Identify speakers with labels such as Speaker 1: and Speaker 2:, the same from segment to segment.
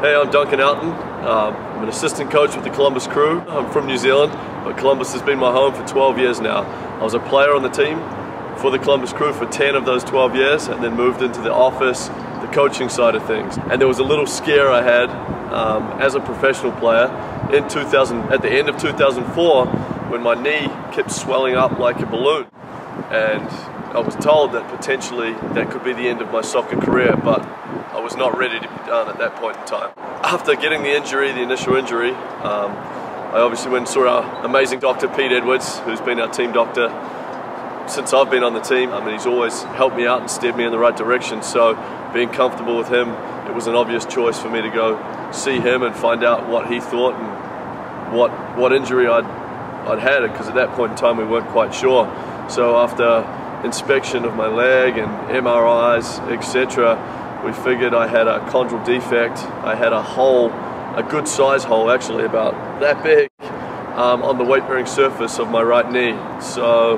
Speaker 1: Hey, I'm Duncan Oughtan. I'm an assistant coach with the Columbus Crew. I'm from New Zealand, but Columbus has been my home for 12 years now. I was a player on the team for the Columbus Crew for 10 of those 12 years and then moved into the office, the coaching side of things. And there was a little scare I had as a professional player at the end of 2004 when my knee kept swelling up like a balloon. And I was told that potentially that could be the end of my soccer career, but I was not ready to be done at that point in time. After getting the initial injury, I obviously went and saw our amazing doctor, Pete Edwards, who's been our team doctor since I've been on the team. I mean, he's always helped me out and steered me in the right direction, so being comfortable with him, it was an obvious choice for me to go see him and find out what he thought and what injury I'd had, because at that point in time we weren't quite sure. So after inspection of my leg and MRIs, etc., we figured I had a chondral defect. I had a hole, a good size hole actually, about that big, on the weight-bearing surface of my right knee. So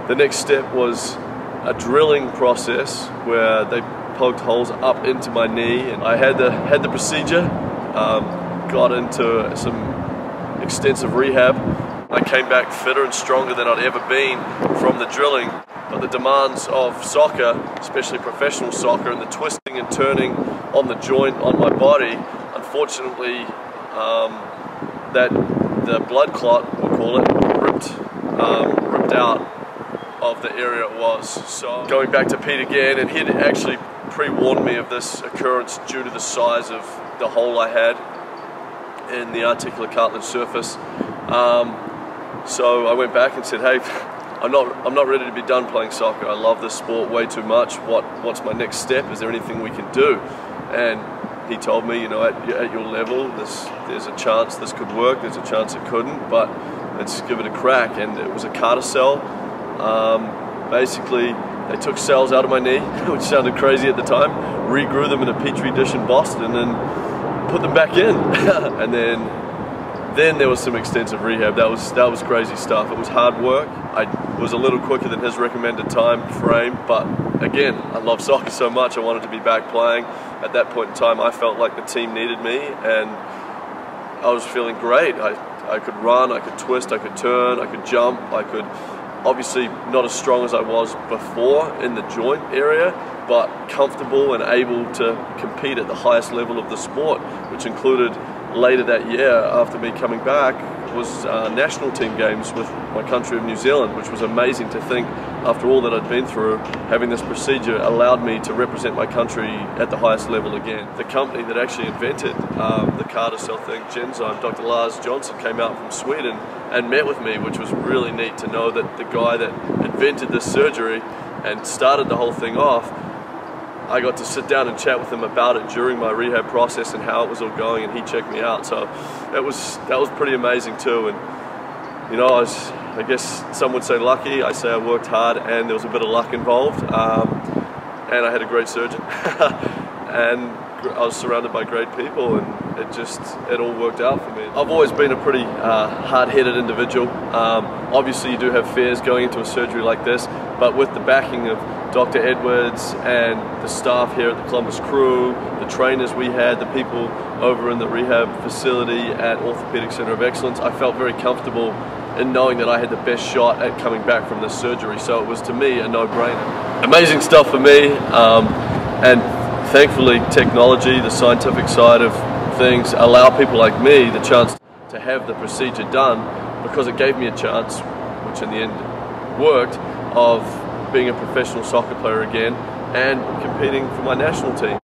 Speaker 1: the next step was a drilling process where they poked holes up into my knee, and I had the procedure, got into some extensive rehab. I came back fitter and stronger than I'd ever been from the drilling. But the demands of soccer, especially professional soccer, and the twisting and turning on the joint on my body, unfortunately, the blood clot, we'll call it, ripped out of the area it was. So going back to Pete again, and he'd actually pre-warned me of this occurrence due to the size of the hole I had in the articular cartilage surface. So I went back and said, hey, I'm not ready to be done playing soccer. I love this sport way too much. What's my next step? Is there anything we can do? And he told me, you know, at your level, there's a chance this could work. There's a chance it couldn't, but let's give it a crack. And it was a carticel. Basically, they took cells out of my knee, which sounded crazy at the time, regrew them in a petri dish in Boston, and put them back in. And then there was some extensive rehab. That was crazy stuff. It was hard work. I was a little quicker than his recommended time frame, but again, I love soccer so much, I wanted to be back playing. At that point in time, I felt like the team needed me, and I was feeling great. I could run, I could twist, I could turn, I could jump, I could, obviously not as strong as I was before in the joint area, but comfortable and able to compete at the highest level of the sport, which included later that year, after me coming back, was national team games with my country of New Zealand, which was amazing to think, after all that I'd been through, having this procedure allowed me to represent my country at the highest level again. The company that actually invented the carticel thing, Genzyme, Dr. Lars Johnson, came out from Sweden and met with me, which was really neat to know that the guy that invented this surgery and started the whole thing off, I got to sit down and chat with him about it during my rehab process and how it was all going, and he checked me out. So that was pretty amazing too. And you know, I guess some would say lucky. I say I worked hard, and there was a bit of luck involved. And I had a great surgeon, and I was surrounded by great people, and it all worked out for me. I've always been a pretty hard-headed individual. Obviously, you do have fears going into a surgery like this, but with the backing of Dr. Edwards and the staff here at the Columbus Crew, the trainers we had, the people over in the rehab facility at Orthopedic Center of Excellence, I felt very comfortable in knowing that I had the best shot at coming back from this surgery. So it was, to me, a no-brainer. Amazing stuff for me, and thankfully technology, the scientific side of things, allow people like me the chance to have the procedure done, because it gave me a chance, which in the end worked, of being a professional soccer player again and competing for my national team.